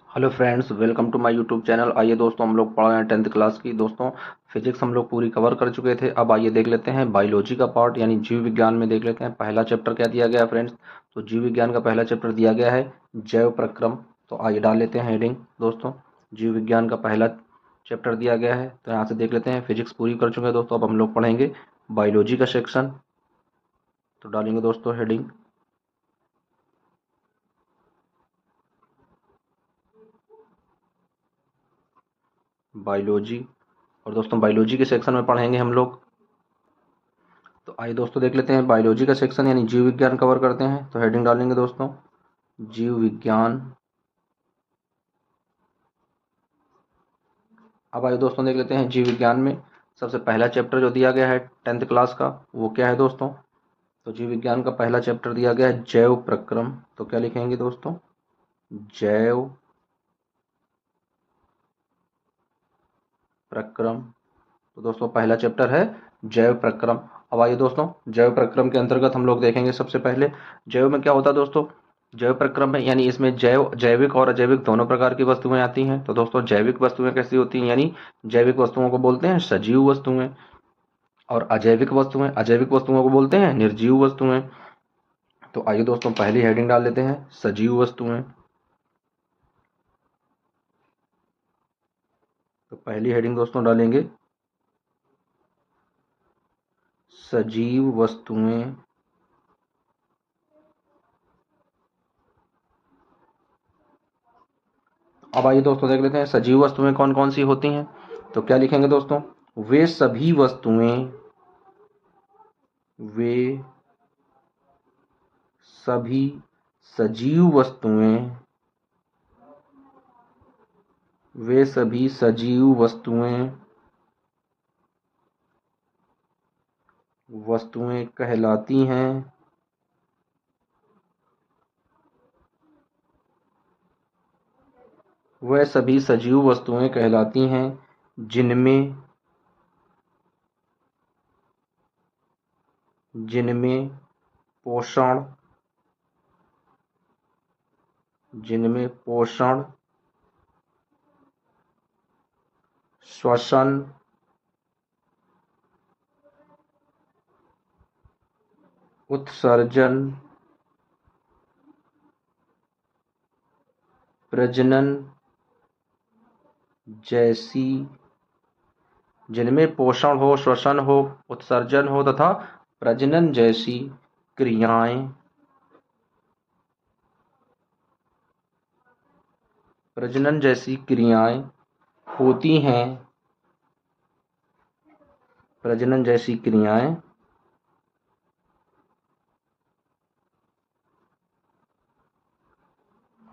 Hello friends, welcome to my YouTube channel. आइए दोस्तों, हम लोग पढ़ रहे हैं 10th क्लास की। दोस्तों, फिजिक्स हम लोग पूरी कवर कर चुके थे। अब आइए देख लेते हैं बायोलॉजी का पार्ट यानी जीव विज्ञान में देख लेते हैं पहला चैप्टर क्या दिया गया है फ्रेंड्स। तो जीव विज्ञान का पहला चैप्टर दिया गया है जैव प्रक्रम। तो आइए डाल लेते हैं हेडिंग। दोस्तों, जीव विज्ञान का पहला चैप्टर दिया गया है, तो यहाँ से देख लेते हैं। फिजिक्स पूरी कर चुके हैं दोस्तों, अब हम लोग पढ़ेंगे बायोलॉजी का सेक्शन। तो डालेंगे दोस्तों हेडिंग बायोलॉजी। और दोस्तों, बायोलॉजी के सेक्शन में पढ़ेंगे हम लोग। तो आइए दोस्तों देख लेते हैं बायोलॉजी का सेक्शन यानी जीव विज्ञान कवर करते हैं। तो हेडिंग डालेंगे दोस्तों जीव विज्ञान। अब आइए दोस्तों देख लेते हैं जीव विज्ञान में सबसे पहला चैप्टर जो दिया गया है 10th क्लास का, वो क्या है दोस्तों। तो जीव विज्ञान का पहला चैप्टर दिया गया है जैव प्रक्रम। तो क्या लिखेंगे दोस्तों, जैव प्रक्रम। तो दोस्तों पहला चैप्टर है जैव प्रक्रम। अब आइए दोस्तों, जैव प्रक्रम के अंतर्गत हम लोग देखेंगे सबसे पहले जैव में क्या होता है दोस्तों। जैव प्रक्रम में यानी इसमें जैविक और अजैविक दोनों प्रकार की वस्तुएं आती हैं। तो दोस्तों, जैविक वस्तुएं कैसी होती हैं, यानी जैविक वस्तुओं को बोलते हैं सजीव वस्तुएं, और अजैविक वस्तुओं को बोलते हैं निर्जीव वस्तुएं। तो आइए दोस्तों पहली हेडिंग डाल लेते हैं सजीव वस्तुएं। तो पहली हेडिंग दोस्तों डालेंगे सजीव वस्तुएं। अब आइए दोस्तों देख लेते हैं सजीव वस्तुएं कौन कौन सी होती हैं। तो क्या लिखेंगे दोस्तों, वे सभी वस्तुएं, वे सभी सजीव वस्तुएं, वे सभी सजीव वस्तुएं वस्तुएं कहलाती हैं, वह सभी सजीव वस्तुएं कहलाती हैं जिनमें जिनमें पोषण जिनमें पोषण, श्वसन, उत्सर्जन, प्रजनन जैसी जिनमें पोषण हो, श्वसन हो, उत्सर्जन हो तथा प्रजनन जैसी क्रियाएं प्रजनन जैसी क्रियाएं होती हैं, प्रजनन जैसी क्रियाएं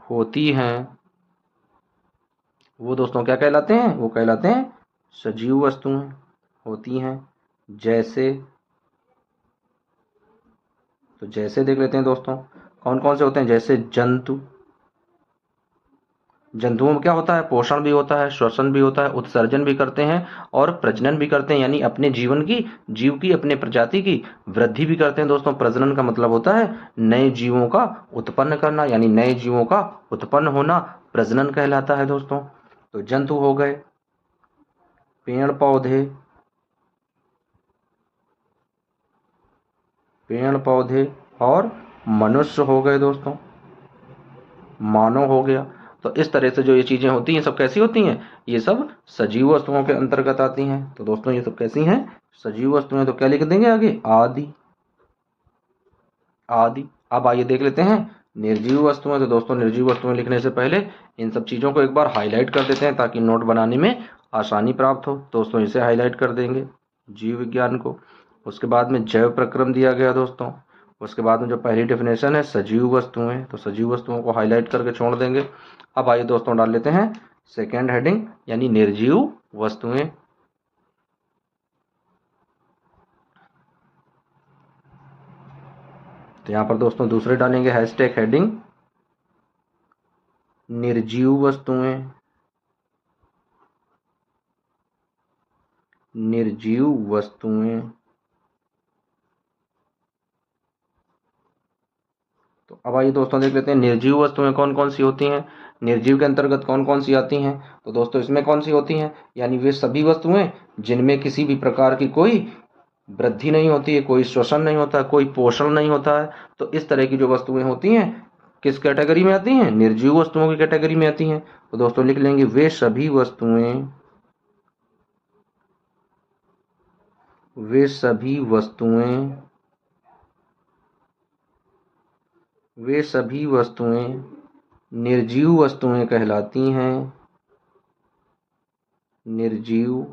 होती हैं, वो दोस्तों क्या कहलाते हैं, वो कहलाते हैं सजीव वस्तुएं होती हैं। जैसे, तो जैसे देख लेते हैं दोस्तों कौन कौन से होते हैं। जैसे जंतु, जंतुओं में क्या होता है, पोषण भी होता है, श्वसन भी होता है, उत्सर्जन भी करते हैं और प्रजनन भी करते हैं, यानी अपने जीवन की, जीव की, अपने प्रजाति की वृद्धि भी करते हैं। दोस्तों, प्रजनन का मतलब होता है नए जीवों का उत्पन्न करना, यानी नए जीवों का उत्पन्न होना प्रजनन कहलाता है दोस्तों। तो जंतु हो गए, पेड़ पौधे, पेड़ पौधे और मनुष्य हो गए दोस्तों, मानव हो गया। तो इस तरह से जो ये चीजें होती हैं सब कैसी होती हैं, ये सब सजीव वस्तुओं के अंतर्गत आती हैं। तो दोस्तों ये सब कैसी हैं, सजीव वस्तुएं। तो क्या लिख देंगे आगे, आदि, आदि। अब आइए देख लेते हैं निर्जीव वस्तुएं। तो दोस्तों निर्जीव वस्तुएं लिखने से पहले इन सब चीजों को एक बार हाईलाइट कर देते हैं ताकि नोट बनाने में आसानी प्राप्त हो। दोस्तों इसे हाईलाइट कर देंगे जीव विज्ञान को। उसके बाद में जैव प्रक्रम दिया गया दोस्तों। उसके बाद में जो पहली डेफिनेशन है सजीव वस्तुएं, तो सजीव वस्तुओं को हाईलाइट करके छोड़ देंगे। अब आइए दोस्तों डाल लेते हैं सेकेंड हेडिंग यानी निर्जीव वस्तुएं। तो यहाँ पर दोस्तों दूसरे डालेंगे हैशटैग हेडिंग निर्जीव वस्तुएं, निर्जीव वस्तुएं। तो अब आइए दोस्तों देख लेते हैं निर्जीव वस्तुएं कौन कौन सी होती हैं। निर्जीव के अंतर्गत कौन कौन सी आती हैं? तो दोस्तों इसमें कौन सी होती हैं? यानी वे सभी वस्तुएं जिनमें किसी भी प्रकार की कोई वृद्धि नहीं होती है, कोई श्वसन नहीं होता है, कोई पोषण नहीं होता है। तो इस तरह की जो वस्तुएं होती हैं किस कैटेगरी में आती हैं? निर्जीव वस्तुओं की कैटेगरी में आती हैं। तो दोस्तों लिख लेंगे वे सभी वस्तुएं निर्जीव वस्तुएं कहलाती हैं। निर्जीव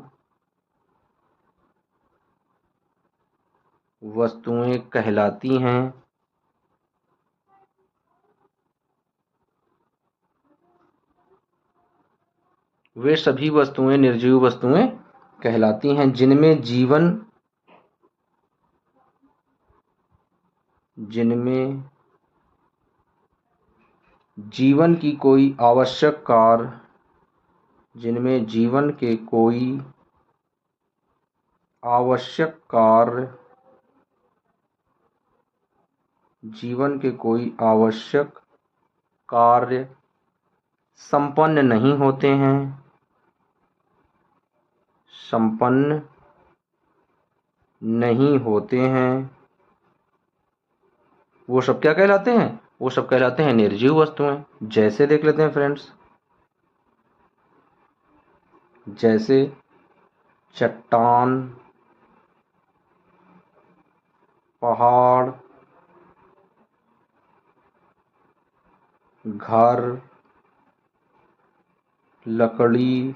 वस्तुएं कहलाती हैं। वे सभी वस्तुएं निर्जीव वस्तुएं कहलाती हैं जिनमें जीवन की कोई आवश्यक कार्य जिनमें जीवन के कोई आवश्यक कार्य संपन्न नहीं होते हैं, वो सब क्या कहलाते हैं? वो सब कहलाते हैं निर्जीव वस्तुएं। जैसे देख लेते हैं फ्रेंड्स, जैसे चट्टान, पहाड़, घर, लकड़ी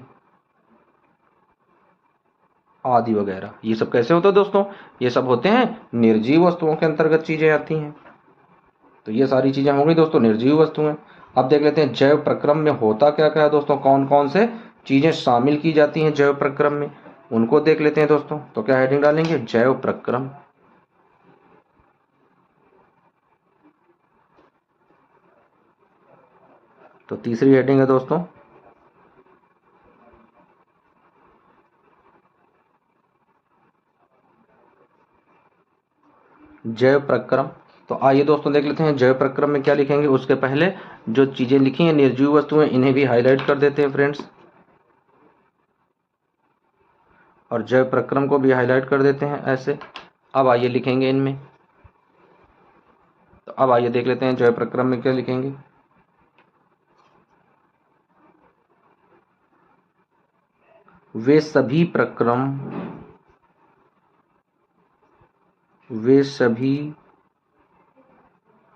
आदि वगैरह। ये सब कैसे होता है दोस्तों? ये सब होते हैं निर्जीव वस्तुओं के अंतर्गत चीजें आती हैं। तो ये सारी चीजें हो गई दोस्तों निर्जीव वस्तुएं। अब देख लेते हैं जैव प्रक्रम में होता क्या क्या है दोस्तों, कौन कौन से चीजें शामिल की जाती हैं जैव प्रक्रम में, उनको देख लेते हैं दोस्तों। तो क्या हेडिंग डालेंगे? जैव प्रक्रम। तो तीसरी हेडिंग है दोस्तों जैव प्रक्रम। तो आइए दोस्तों देख लेते हैं जैव प्रक्रम में क्या लिखेंगे। उसके पहले जो चीजें लिखी हैं निर्जीव वस्तुएं, इन्हें भी हाईलाइट कर देते हैं फ्रेंड्स, और जैव प्रक्रम को भी हाईलाइट कर देते हैं ऐसे। अब आइए लिखेंगे इनमें। तो अब आइए देख लेते हैं जैव प्रक्रम में क्या लिखेंगे। वे सभी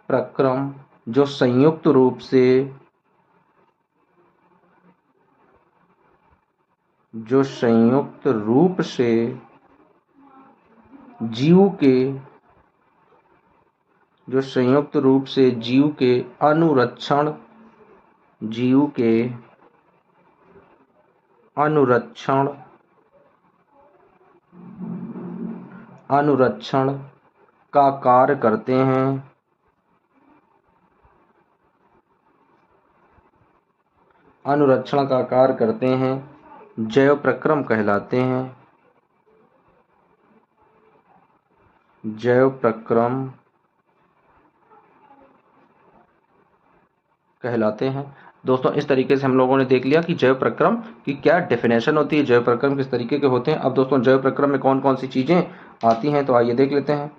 प्रक्रम जो संयुक्त रूप से जीव के अनुरक्षण का कार्य करते हैं, जैव प्रक्रम कहलाते हैं। दोस्तों इस तरीके से हम लोगों ने देख लिया कि जैव प्रक्रम की क्या डेफिनेशन होती है, जैव प्रक्रम किस तरीके के होते हैं। अब दोस्तों जैव प्रक्रम में कौन कौन सी चीजें आती हैं, तो आइए देख लेते हैं।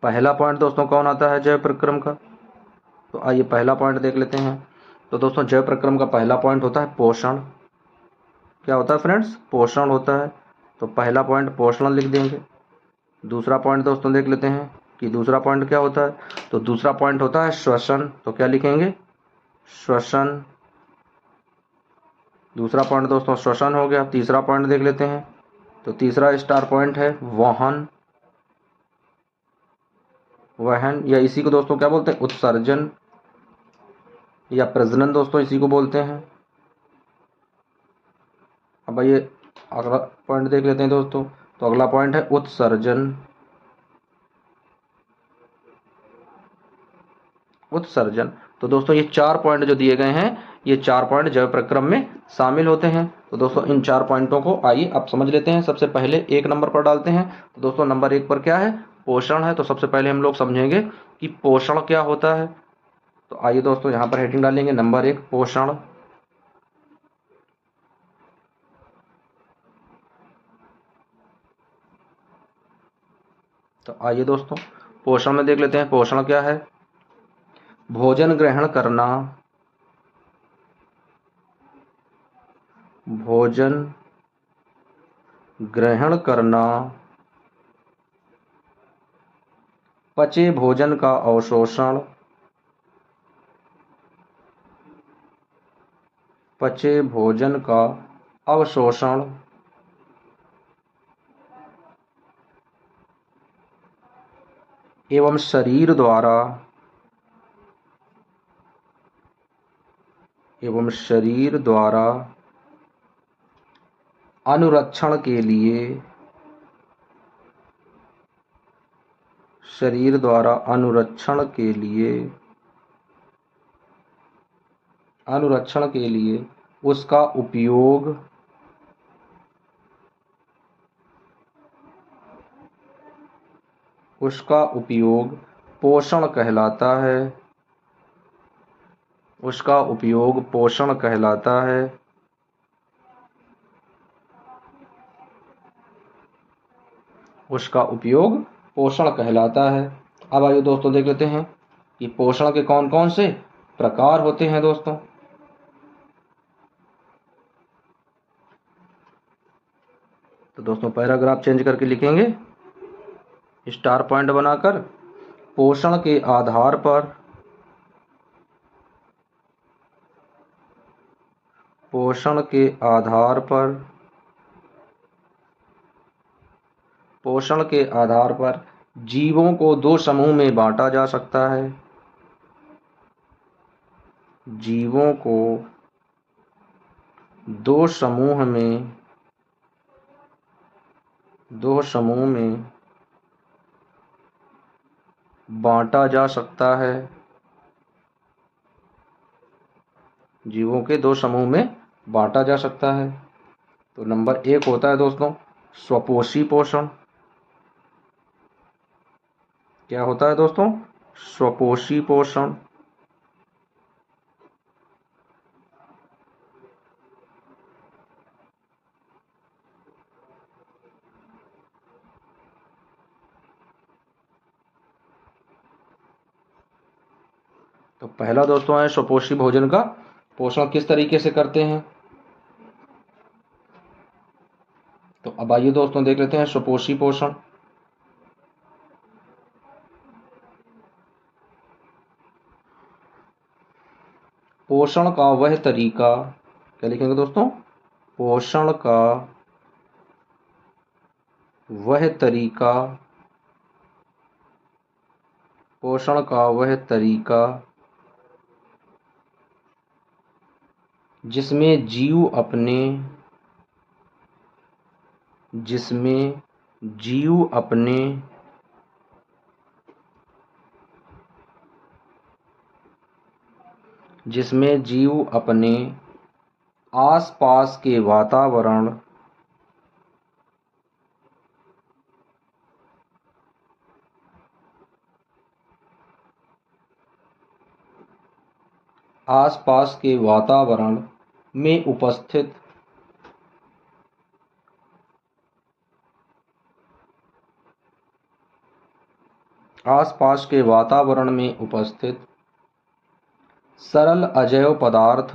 पहला पॉइंट दोस्तों कौन आता है जैव प्रक्रम का? तो आइए पहला पॉइंट देख लेते हैं। तो दोस्तों जैव प्रक्रम का पहला पॉइंट होता है पोषण। क्या होता है फ्रेंड्स? पोषण होता है। तो पहला पॉइंट पोषण लिख देंगे। दूसरा पॉइंट दोस्तों देख लेते हैं कि दूसरा पॉइंट क्या होता है। तो दूसरा पॉइंट होता है श्वसन। तो क्या लिखेंगे? श्वसन। दूसरा पॉइंट दोस्तों श्वसन हो गया। तीसरा पॉइंट देख लेते हैं। तो तीसरा स्टार पॉइंट है वहन, या इसी को दोस्तों क्या बोलते हैं? उत्सर्जन या प्रजनन दोस्तों इसी को बोलते हैं। अब आइए अगला पॉइंट देख लेते हैं दोस्तों। तो अगला पॉइंट है उत्सर्जन। तो दोस्तों ये 4 पॉइंट जो दिए गए हैं, ये 4 पॉइंट जैव प्रक्रम में शामिल होते हैं। तो दोस्तों इन 4 पॉइंटों को आइए अब समझ लेते हैं। सबसे पहले 1 नंबर पर डालते हैं। तो दोस्तों नंबर 1 पर क्या है? पोषण है। तो सबसे पहले हम लोग समझेंगे कि पोषण क्या होता है। तो आइए दोस्तों यहाँ पर हेडिंग डालेंगे नंबर 1 पोषण। तो आइए दोस्तों पोषण में देख लेते हैं पोषण क्या है। भोजन ग्रहण करना, भोजन ग्रहण करना, पचे भोजन का अवशोषण, पचे भोजन का अवशोषण, एवं शरीर द्वारा, एवं शरीर द्वारा अनुरक्षण के लिए, शरीर द्वारा अनुरक्षण के लिए, अनुरक्षण के लिए उसका उपयोग, उसका उपयोग पोषण कहलाता है, उसका उपयोग पोषण कहलाता है। उसका उपयोग पोषण कहलाता है। अब आइए दोस्तों देख लेते हैं कि पोषण के कौन कौन से प्रकार होते हैं दोस्तों। तो दोस्तों पैराग्राफ चेंज करके लिखेंगे स्टार पॉइंट बनाकर। पोषण के आधार पर, पोषण के आधार पर, पोषण के आधार पर जीवों को दो समूह में बांटा जा सकता है। जीवों को दो समूह में, दो समूह में बांटा जा सकता है। जीवों के दो समूह में बांटा जा सकता है। तो नंबर 1 होता है दोस्तों स्वपोषी पोषण। क्या होता है दोस्तों? स्वपोषी पोषण। तो पहला दोस्तों है स्वपोषी भोजन का पोषण किस तरीके से करते हैं। तो अब आइए दोस्तों देख लेते हैं स्वपोषी पोषण। पोषण का वह तरीका, क्या लिखेंगे दोस्तों? पोषण का वह तरीका, पोषण का वह तरीका जिसमें जीव अपने, जिसमें जीव अपने जिसमें जीव अपने आसपास के वातावरण, आसपास के वातावरण में उपस्थित, आसपास के वातावरण में उपस्थित सरल अजैव पदार्थ,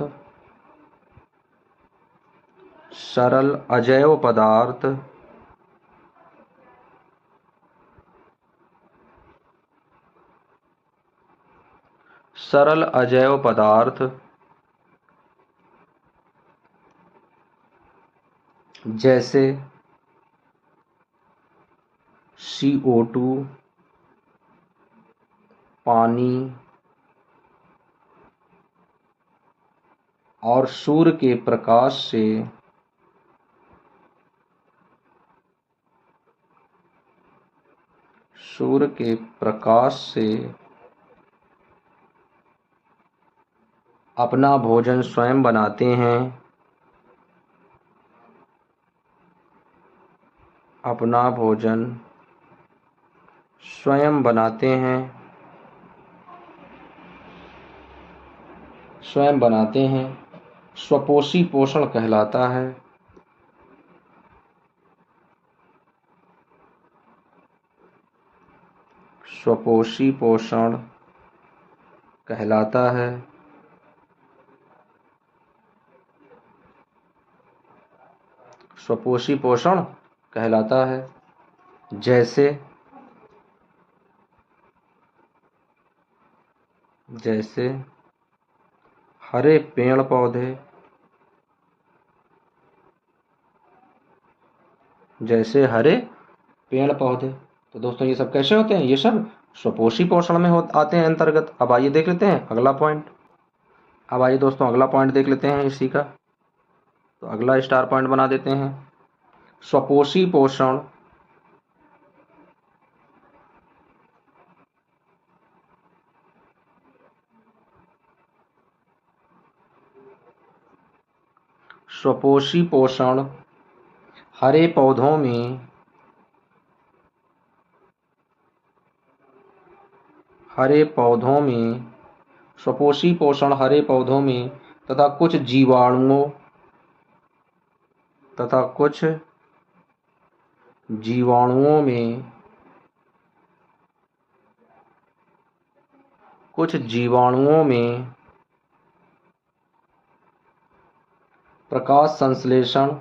सरल अजैव पदार्थ सरल अजैव पदार्थ जैसे CO2, पानी और सूर्य के प्रकाश से, सूर्य के प्रकाश से अपना भोजन स्वयं बनाते हैं, अपना भोजन स्वयं बनाते हैं। स्वयं बनाते हैं, स्वपोषी पोषण कहलाता है। स्वपोषी पोषण कहलाता है। स्वपोषी पोषण कहलाता है। जैसे हरे पेड़ पौधे, तो दोस्तों ये सब कैसे होते हैं? ये सब स्वपोषी पोषण में आते हैं अंतर्गत। अब आइए देख लेते हैं अगला पॉइंट। अब आइए दोस्तों अगला पॉइंट देख लेते हैं इसी का। तो अगला स्टार पॉइंट बना देते हैं। स्वपोषी पोषण हरे पौधों में स्वपोषी पोषण हरे पौधों में तथा कुछ जीवाणुओं में प्रकाश संश्लेषण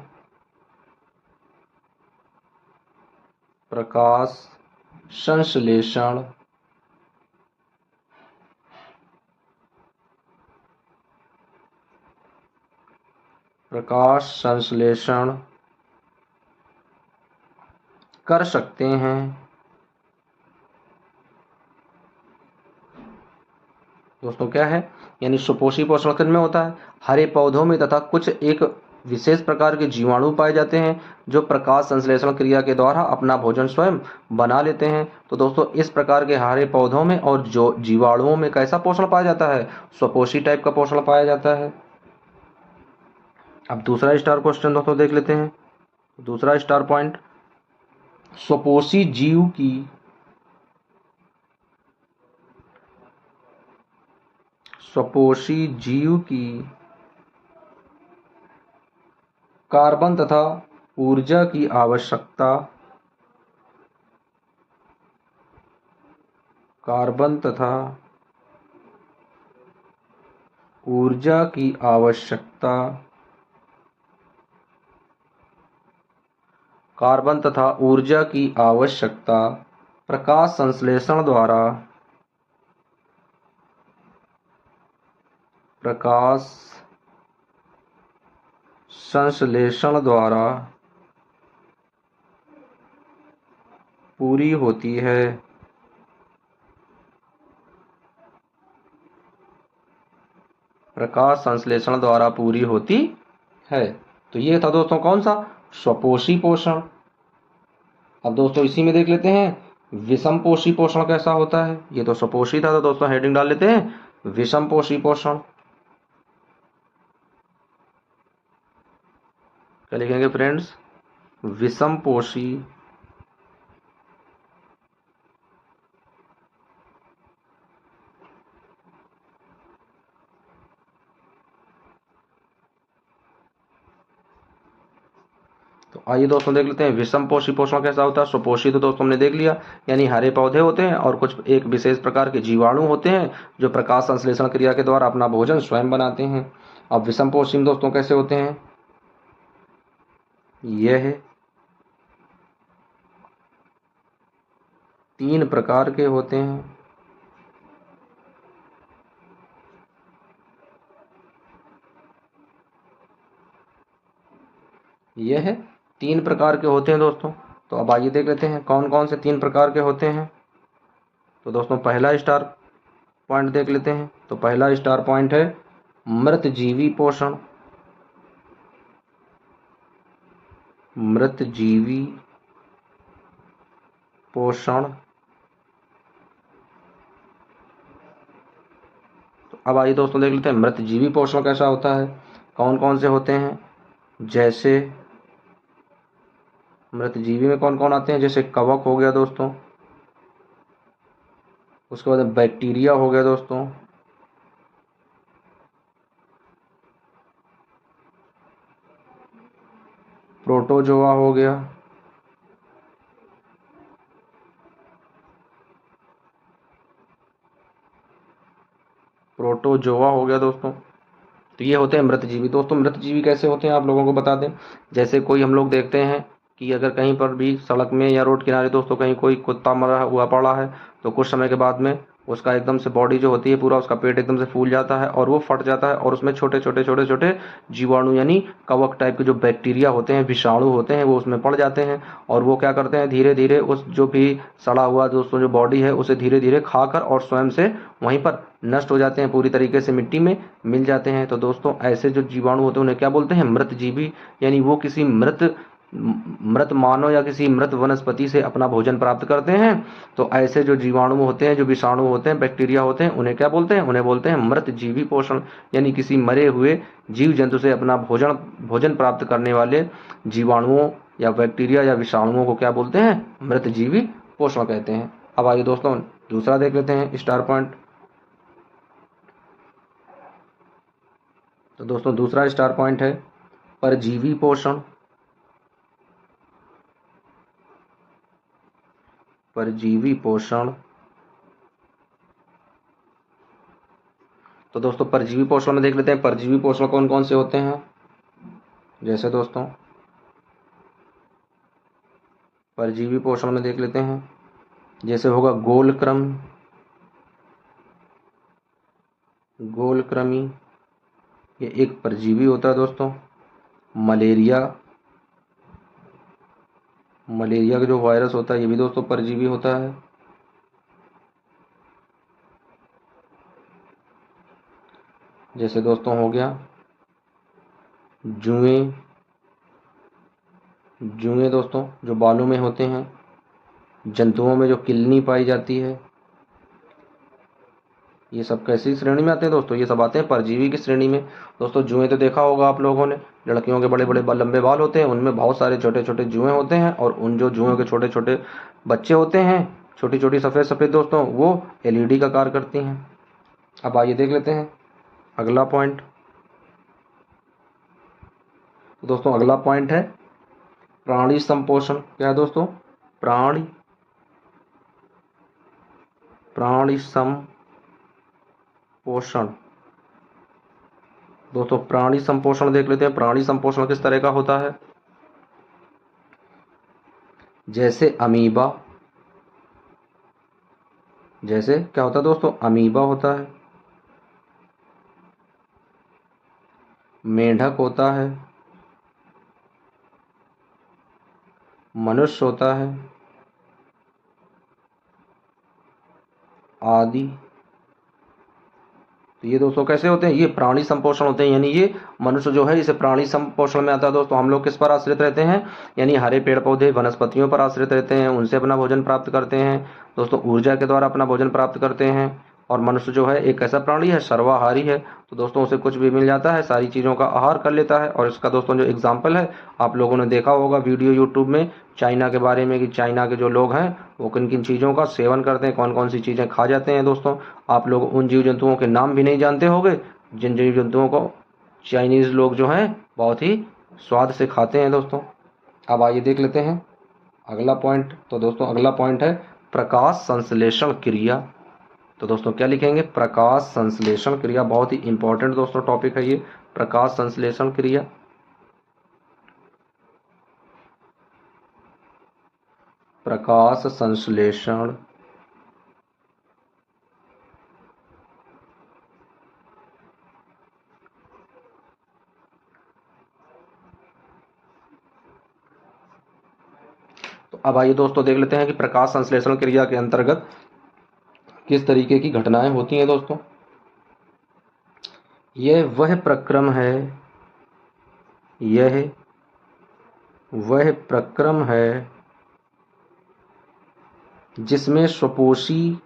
कर सकते हैं। दोस्तों क्या है? यानी स्वपोषी पोषण किन में होता है? हरे पौधों में तथा कुछ एक विशेष प्रकार के जीवाणु पाए जाते हैं जो प्रकाश संश्लेषण क्रिया के द्वारा अपना भोजन स्वयं बना लेते हैं। तो दोस्तों इस प्रकार के हरे पौधों में और जो जीवाणुओं में कैसा पोषण पाया जाता है? स्वपोषी टाइप का पोषण पाया जाता है। अब दूसरा स्टार क्वेश्चन दोस्तों देख लेते हैं। दूसरा स्टार पॉइंट, स्वपोषी जीव की कार्बन तथा ऊर्जा की आवश्यकता प्रकाश संश्लेषण द्वारा पूरी होती है। तो ये था दोस्तों कौन सा? स्वपोषी पोषण। अब दोस्तों इसी में देख लेते हैं विषम पोषी पोषण कैसा होता है। ये तो स्वपोषी था, तो दोस्तों हेडिंग डाल लेते हैं विषम पोषी पोषण। क्या लिखेंगे फ्रेंड्स? विषम पोषी तो आइए दोस्तों देख लेते हैं विषम पोषी पोषण कैसा होता है। स्वपोषी तो दोस्तों हमने देख लिया, यानी हरे पौधे होते हैं और कुछ एक विशेष प्रकार के जीवाणु होते हैं जो प्रकाश संश्लेषण क्रिया के द्वारा अपना भोजन स्वयं बनाते हैं। अब विषम पोषी दोस्तों कैसे होते हैं? यह 3 प्रकार के होते हैं। यह 3 प्रकार के होते हैं दोस्तों। तो अब आइए देख लेते हैं कौन कौन से 3 प्रकार के होते हैं। तो दोस्तों पहला स्टार पॉइंट देख लेते हैं। तो पहला स्टार पॉइंट है मृतजीवी पोषण। तो अब आइए दोस्तों देख लेते हैं मृतजीवी पोषण कैसा होता है, कौन कौन से होते हैं। जैसे मृतजीवी में कौन कौन आते हैं? जैसे कवक हो गया दोस्तों, उसके बाद बैक्टीरिया हो गया दोस्तों, प्रोटोजोआ हो गया, प्रोटोजोआ हो गया दोस्तों। तो ये होते हैं मृतजीवी। दोस्तों मृतजीवी कैसे होते हैं आप लोगों को बता दें। जैसे कोई हम लोग देखते हैं कि अगर कहीं पर भी सड़क में या रोड किनारे दोस्तों कहीं कोई कुत्ता मरा हुआ पड़ा है, तो कुछ समय के बाद में उसका एकदम से बॉडी जो होती है, पूरा उसका पेट एकदम से फूल जाता है और वो फट जाता है, और उसमें छोटे छोटे छोटे छोटे जीवाणु यानी कवक टाइप के जो बैक्टीरिया होते हैं, विषाणु होते हैं, वो उसमें पड़ जाते हैं। और वो क्या करते हैं, धीरे धीरे उस जो भी सड़ा हुआ दोस्तों जो बॉडी है उसे धीरे धीरे खाकर और स्वयं से वहीं पर नष्ट हो जाते हैं, पूरी तरीके से मिट्टी में मिल जाते हैं। तो दोस्तों ऐसे जो जीवाणु होते हैं उन्हें क्या बोलते हैं, मृत जीवी। यानी वो किसी मृत मृत मानव या किसी मृत वनस्पति से अपना भोजन प्राप्त करते हैं। तो ऐसे जो जीवाणु होते हैं, जो विषाणु होते हैं, बैक्टीरिया होते हैं, उन्हें क्या बोलते हैं, उन्हें बोलते हैं मृत जीवी पोषण। यानी किसी मरे हुए जीव जंतु से अपना भोजन भोजन प्राप्त करने वाले जीवाणुओं या बैक्टीरिया या विषाणुओं को क्या बोलते हैं, मृत जीवी पोषण कहते हैं। अब आइए दोस्तों दूसरा देख लेते हैं स्टार पॉइंट। तो दोस्तों दूसरा स्टार पॉइंट है परजीवी पोषण। परजीवी पोषण। तो दोस्तों परजीवी पोषण में देख लेते हैं परजीवी पोषण कौन कौन से होते हैं। जैसे दोस्तों परजीवी पोषण में देख लेते हैं, जैसे होगा गोलक्रम, गोलक्रमी, ये एक परजीवी होता है दोस्तों। मलेरिया, मलेरिया का जो वायरस होता है ये भी दोस्तों परजीवी होता है। जैसे दोस्तों हो गया जुएं, जुएं दोस्तों जो बालों में होते हैं, जंतुओं में जो किलनी पाई जाती है, ये सब कैसी श्रेणी में आते हैं दोस्तों, ये सब आते हैं परजीवी की श्रेणी में। दोस्तों जुएं तो देखा होगा आप लोगों ने, लड़कियों के बड़े बड़े लंबे बाल होते हैं, उनमें बहुत सारे छोटे छोटे जुएं होते हैं, और उन जो जुएं के छोटे छोटे बच्चे होते हैं, छोटी छोटी सफ़ेद सफ़ेद दोस्तों, वो एलईडी का कार्य करती हैं। अब आइए देख लेते हैं अगला पॉइंट। तो दोस्तों अगला पॉइंट है प्राणी संपोषण। क्या है दोस्तों, प्राणी प्राणी संपोषण। दोस्तों प्राणी संपोषण देख लेते हैं, प्राणी संपोषण किस तरह का होता है। जैसे अमीबा, जैसे क्या होता है दोस्तों, अमीबा होता है, मेंढक होता है, मनुष्य होता है, आदि। तो ये दोस्तों कैसे होते हैं, ये प्राणी संपोषण होते हैं। यानी ये मनुष्य जो है इसे प्राणी संपोषण में आता है। दोस्तों हम लोग किस पर आश्रित रहते हैं, यानी हरे पेड़ पौधे वनस्पतियों पर आश्रित रहते हैं, उनसे अपना भोजन प्राप्त करते हैं दोस्तों, ऊर्जा के द्वारा अपना भोजन प्राप्त करते हैं। और मनुष्य जो है एक ऐसा प्राणी है, सर्वाहारी है। तो दोस्तों उसे कुछ भी मिल जाता है, सारी चीज़ों का आहार कर लेता है। और इसका दोस्तों जो एग्जाम्पल है, आप लोगों ने देखा होगा वीडियो यूट्यूब में चाइना के बारे में, कि चाइना के जो लोग हैं वो किन किन चीज़ों का सेवन करते हैं, कौन कौन सी चीज़ें खा जाते हैं। दोस्तों आप लोग उन जीव जंतुओं के नाम भी नहीं जानते होंगे जिन जीव जंतुओं को चाइनीज़ लोग जो हैं बहुत ही स्वाद से खाते हैं दोस्तों। अब आइए देख लेते हैं अगला पॉइंट। तो दोस्तों अगला पॉइंट है प्रकाश संश्लेषण क्रिया। तो दोस्तों क्या लिखेंगे, प्रकाश संश्लेषण क्रिया। बहुत ही इंपॉर्टेंट दोस्तों टॉपिक है ये, प्रकाश संश्लेषण क्रिया। प्रकाश संश्लेषण। तो अब आइए दोस्तों देख लेते हैं कि प्रकाश संश्लेषण क्रिया के अंतर्गत किस तरीके की घटनाएं होती हैं दोस्तों। यह वह प्रक्रम है, यह वह प्रक्रम है जिसमें स्वपोषी,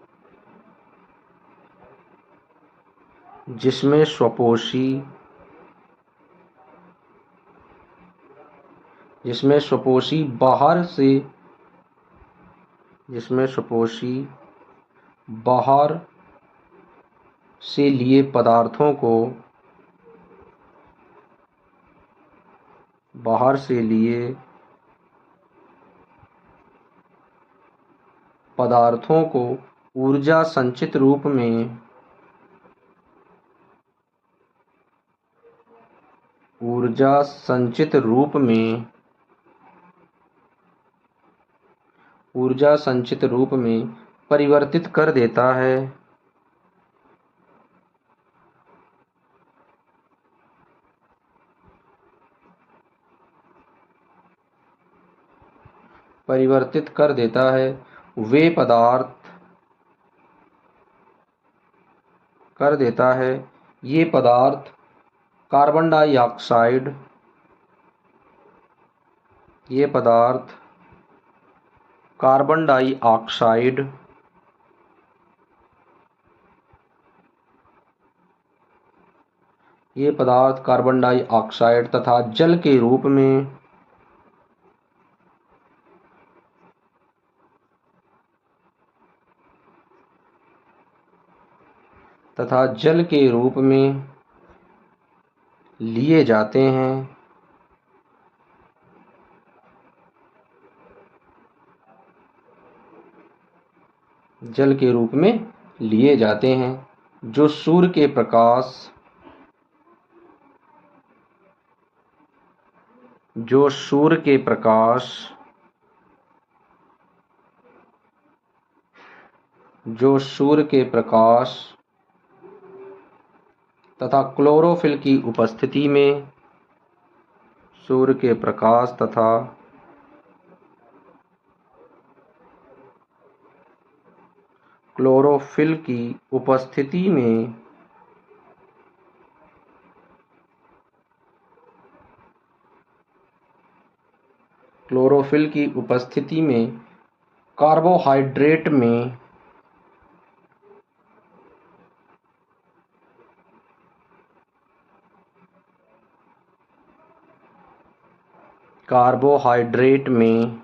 जिसमें स्वपोषी, जिसमें स्वपोषी बाहर से, जिसमें स्वपोषी बाहर से लिए पदार्थों को बाहर से लिए पदार्थों को ऊर्जा संचित रूप में ऊर्जा संचित रूप में परिवर्तित कर देता है वे पदार्थ कर देता है ये पदार्थ कार्बन डाइऑक्साइड कार्बन डाइऑक्साइड तथा जल के रूप में लिए जाते हैं जो सूर्य के प्रकाश तथा क्लोरोफिल की उपस्थिति में कार्बोहाइड्रेट में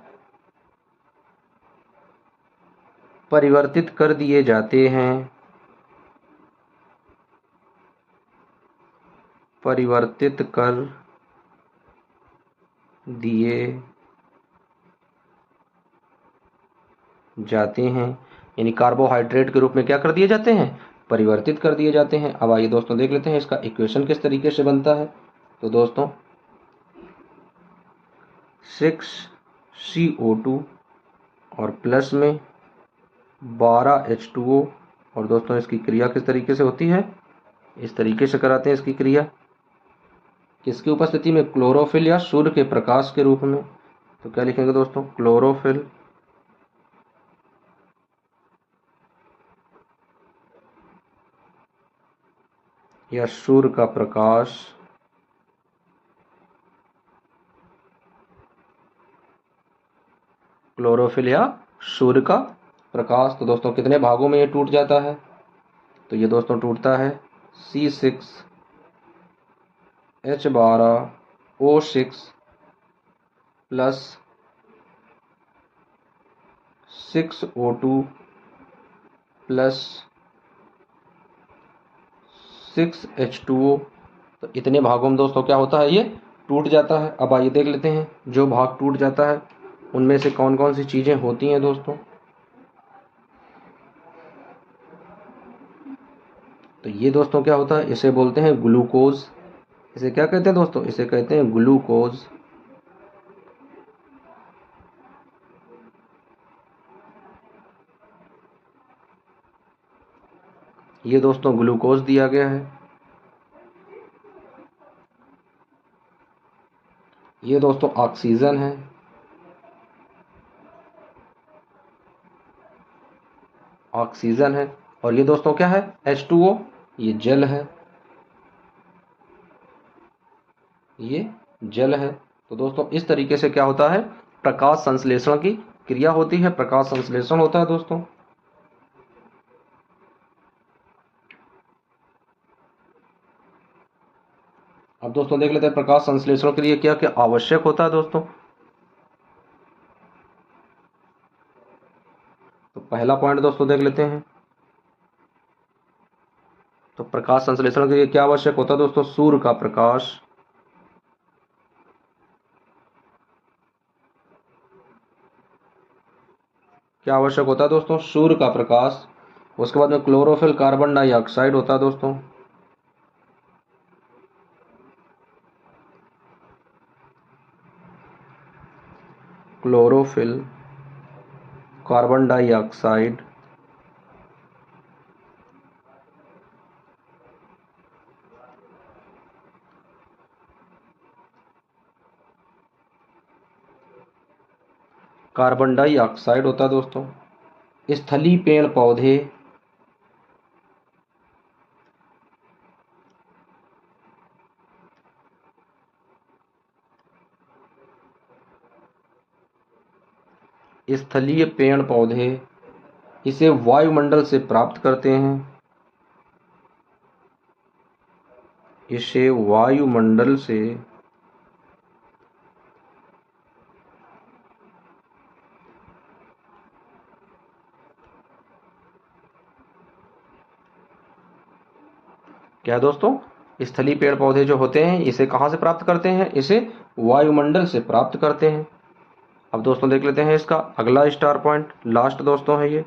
परिवर्तित कर दिए जाते हैं यानी कार्बोहाइड्रेट के रूप में क्या कर दिए जाते हैं, परिवर्तित कर दिए जाते हैं। अब आइए दोस्तों देख लेते हैं इसका इक्वेशन किस तरीके से बनता है। तो दोस्तों 6CO2 और प्लस में 12H2O, और दोस्तों इसकी क्रिया किस तरीके से होती है, इस तरीके से कराते हैं इसकी क्रिया, किसकी उपस्थिति में, क्लोरोफिल या सूर्य के प्रकाश के रूप में। तो क्या लिखेंगे दोस्तों, क्लोरोफिल या सूर्य का प्रकाश तो दोस्तों कितने भागों में ये टूट जाता है, तो ये दोस्तों टूटता है C6H12O6 plus 6O2 plus 6H2O। तो इतने भागों में दोस्तों क्या होता है, ये टूट जाता है। अब आइए देख लेते हैं जो भाग टूट जाता है उनमें से कौन कौन सी चीज़ें होती हैं दोस्तों। तो ये दोस्तों क्या होता है, इसे बोलते हैं ग्लूकोज। इसे क्या कहते हैं दोस्तों, इसे कहते हैं ग्लूकोज। ये दोस्तों ग्लूकोज दिया गया है। ये दोस्तों ऑक्सीजन है। और ये दोस्तों क्या है, H2O, ये जल है। तो दोस्तों इस तरीके से क्या होता है, प्रकाश संश्लेषण की क्रिया होती है, प्रकाश संश्लेषण होता है दोस्तों। अब दोस्तों देख लेते हैं प्रकाश संश्लेषण के लिए क्या क्या आवश्यक होता है दोस्तों। तो पहला पॉइंट दोस्तों देख लेते हैं। तो प्रकाश संश्लेषण के लिए क्या आवश्यक होता है दोस्तों, सूर्य का प्रकाश। क्या आवश्यक होता है दोस्तों? सूर्य का प्रकाश। उसके बाद में क्लोरोफिल कार्बन डाइऑक्साइड होता है दोस्तों। Chlorophyll carbon dioxide. Carbon dioxide होता है दोस्तों। स्थलीय पेड़ पौधे। स्थलीय पेड़ पौधे इसे वायुमंडल से प्राप्त करते हैं। इसे वायुमंडल से क्या दोस्तों? स्थलीय पेड़ पौधे जो होते हैं इसे कहाँ से प्राप्त करते हैं? इसे वायुमंडल से प्राप्त करते हैं। अब दोस्तों देख लेते हैं इसका अगला स्टार पॉइंट। लास्ट दोस्तों है ये,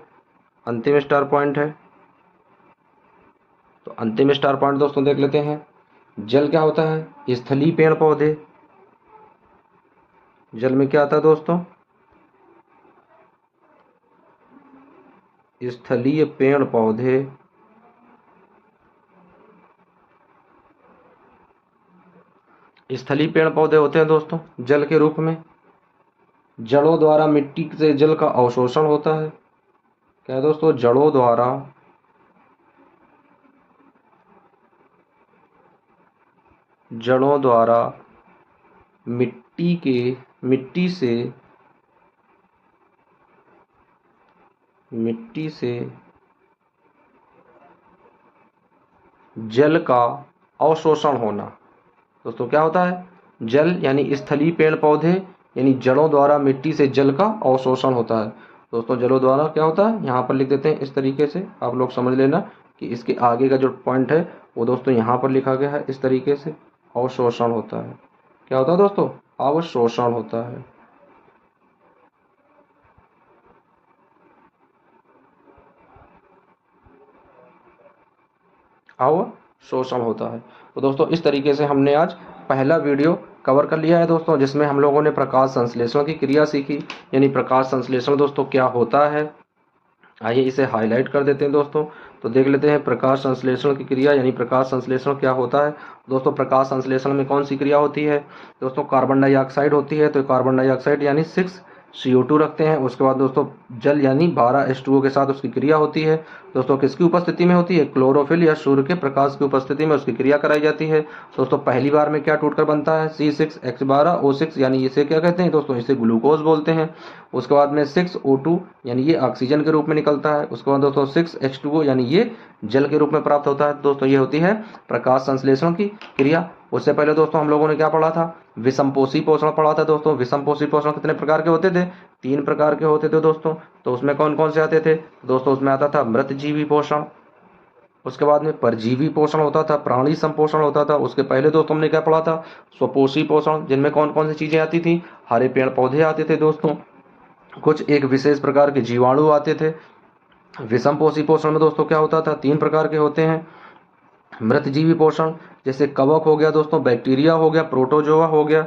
अंतिम स्टार पॉइंट है। तो अंतिम स्टार पॉइंट दोस्तों देख लेते हैं। जल क्या होता है? स्थलीय पेड़ पौधे। जल में क्या आता है दोस्तों? स्थलीय पेड़ पौधे। स्थलीय पेड़ पौधे होते हैं दोस्तों जल के रूप में। जड़ों द्वारा मिट्टी से जल का अवशोषण होता है। क्या है दोस्तों? जड़ों द्वारा मिट्टी से जल का अवशोषण होना। दोस्तों क्या होता है? जल यानी स्थलीय पेड़ पौधे यानी जड़ों द्वारा मिट्टी से जल का अवशोषण होता है। दोस्तों जड़ों द्वारा क्या होता है यहाँ पर लिख देते हैं इस तरीके से, आप लोग समझ लेना कि इसके आगे का जो पॉइंट है वो दोस्तों यहाँ पर लिखा गया है इस तरीके से। अवशोषण होता है। क्या होता है दोस्तों? अवशोषण होता है। अवशोषण होता है। तो दोस्तों इस तरीके से हमने आज पहला वीडियो कवर कर लिया है दोस्तों, जिसमें हम लोगों ने प्रकाश संश्लेषण की क्रिया सीखी। यानी प्रकाश संश्लेषण दोस्तों क्या होता है, आइए इसे हाईलाइट कर देते हैं दोस्तों। तो देख लेते हैं प्रकाश संश्लेषण की क्रिया यानी प्रकाश संश्लेषण क्या होता है। दोस्तों प्रकाश संश्लेषण में कौन सी क्रिया होती है? दोस्तों कार्बन डाइऑक्साइड होती है। तो कार्बन डाइऑक्साइड यानी 6CO2 रखते हैं। उसके बाद दोस्तों जल यानी 12H2O के साथ उसकी क्रिया होती है। दोस्तों किसकी उपस्थिति में होती है? क्लोरोफिल या सूर्य के प्रकाश की उपस्थिति में उसकी क्रिया कराई जाती है। दोस्तों पहली बार में क्या टूटकर बनता है? C6H12O6 यानी इसे क्या कहते हैं दोस्तों? इसे ग्लूकोज बोलते हैं। उसके बाद में 6O2 यानी ये ऑक्सीजन के रूप में निकलता है। उसके बाद दोस्तों 6H2O यानी ये जल के रूप में प्राप्त होता है। दोस्तों ये होती है प्रकाश संश्लेषण की क्रिया। उससे पहले दोस्तों हम लोगों ने क्या पढ़ा था? विषमपोषी पोषण पढ़ा था दोस्तों। विषमपोषी पोषण कितने प्रकार के होते थे? 3 प्रकार के होते थे दोस्तों। तो उसमें कौन कौन से आते थे दोस्तों? उसमें आता था मृतजीवी पोषण, उसके बाद में परजीवी पोषण होता था, प्राणी संपोषण होता था। उसके पहले दोस्तों हमने क्या पढ़ा था? स्वपोषी पोषण, जिनमें कौन कौन सी चीजें आती थी? हरे पेड़ पौधे आते थे दोस्तों, कुछ एक विशेष प्रकार के जीवाणु आते थे। विषमपोषी पोषण में दोस्तों क्या होता था? 3 प्रकार के होते हैं। मृतजीवी पोषण जैसे कवक हो गया दोस्तों, बैक्टीरिया हो गया, प्रोटोजोआ हो गया।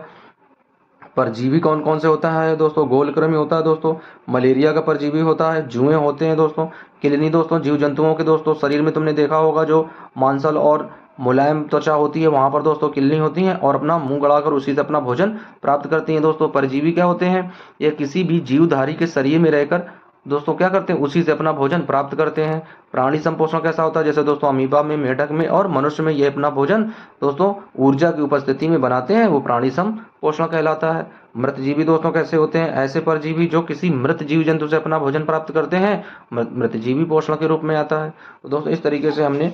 परजीवी कौन कौन से होता है दोस्तों? गोलकृमि होता है दोस्तों, मलेरिया का परजीवी होता है, जुएं होते हैं दोस्तों, किलनी दोस्तों जीव जंतुओं के दोस्तों शरीर में तुमने देखा होगा जो मांसल और मुलायम त्वचा होती है वहां पर दोस्तों किलनी होती हैं और अपना मुंह गड़ाकर उसी से अपना भोजन प्राप्त करती हैं दोस्तों। परजीवी क्या होते हैं? ये किसी भी जीवधारी के शरीर में रहकर दोस्तों क्या करते हैं? उसी से अपना भोजन प्राप्त करते हैं। प्राणी संपोषण कैसा होता है? जैसे दोस्तों अमीबा में, मेढक में और मनुष्य में ये अपना भोजन दोस्तों ऊर्जा की उपस्थिति में बनाते हैं, वो प्राणी संपोषण कहलाता है। मृतजीवी दोस्तों कैसे होते हैं? ऐसे परजीवी जो किसी मृत जीव जंतु से अपना भोजन प्राप्त करते हैं, मृतजीवी पोषण के रूप में आता है। तो दोस्तों इस तरीके से हमने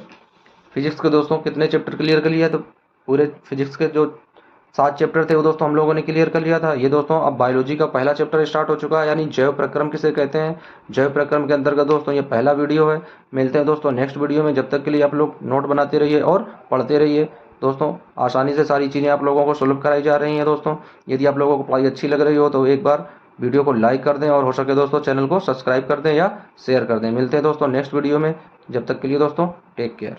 फिजिक्स के दोस्तों कितने चैप्टर क्लियर कर लिया? तो पूरे फिजिक्स के जो 7 चैप्टर थे वो दोस्तों हम लोगों ने क्लियर कर लिया था। ये दोस्तों अब बायोलॉजी का पहला चैप्टर स्टार्ट हो चुका है, यानी जैव प्रक्रम किसे कहते हैं। जैव प्रक्रम के अंतर्गत दोस्तों ये पहला वीडियो है। मिलते हैं दोस्तों नेक्स्ट वीडियो में। जब तक के लिए आप लोग नोट बनाते रहिए और पढ़ते रहिए दोस्तों। आसानी से सारी चीज़ें आप लोगों को सुलभ कराई जा रही हैं दोस्तों। यदि आप लोगों को पढ़ाई अच्छी लग रही हो तो एक बार वीडियो को लाइक कर दें और हो सके दोस्तों चैनल को सब्सक्राइब कर दें या शेयर कर दें। मिलते हैं दोस्तों नेक्स्ट वीडियो में, जब तक के लिए दोस्तों टेक केयर।